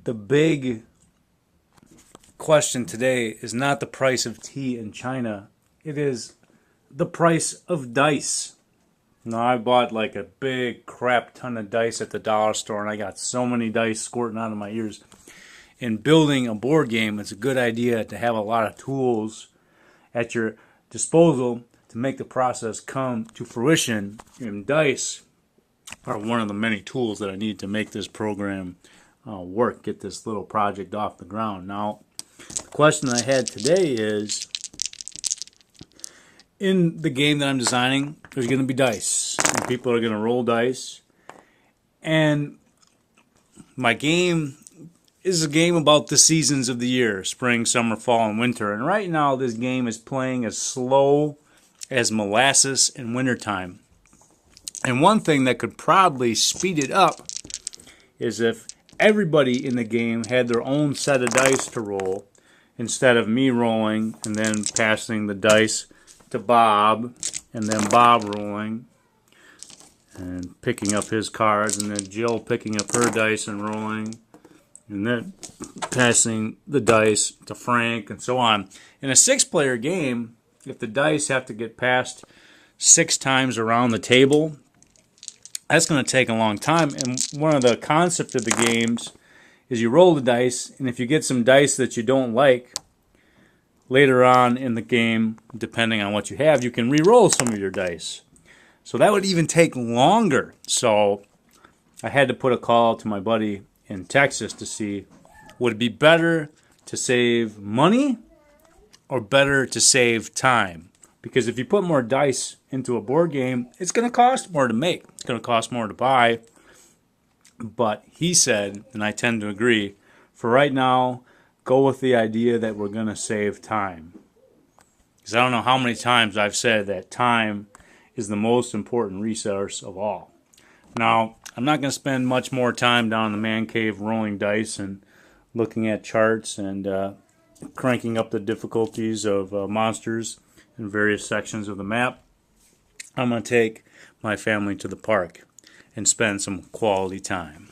The big question today is not the price of tea in China. It is the price of dice. Now, I bought like a big crap ton of dice at the dollar store, and I got so many dice squirting out of my ears. In building a board game, it's a good idea to have a lot of tools at your disposal to make the process come to fruition. And dice are one of the many tools that I need to make this program work, get this little project off the ground. Now, the question I had today is, in the game that I'm designing, there's going to be dice, and people are going to roll dice. And my game is a game about the seasons of the year, spring, summer, fall, and winter. And right now, this game is playing as slow as molasses in wintertime. And one thing that could probably speed it up is if everybody in the game had their own set of dice to roll, instead of me rolling and then passing the dice to Bob, and then Bob rolling and picking up his cards, and then Jill picking up her dice and rolling, and then passing the dice to Frank, and so on. In a 6-player game, if the dice have to get passed 6 times around the table, that's going to take a long time. And one of the concepts of the games is you roll the dice, and if you get some dice that you don't like, later on in the game, depending on what you have, you can re-roll some of your dice. So that would even take longer. So I had to put a call to my buddy in Texas to see, would it be better to save money or better to save time? Because if you put more dice into a board game, it's going to cost more to make. It's going to cost more to buy. But he said, and I tend to agree, for right now, go with the idea that we're going to save time. Because I don't know how many times I've said that time is the most important resource of all. Now, I'm not going to spend much more time down in the man cave rolling dice and looking at charts and cranking up the difficulties of monsters in various sections of the map. I'm going to take my family to the park and spend some quality time.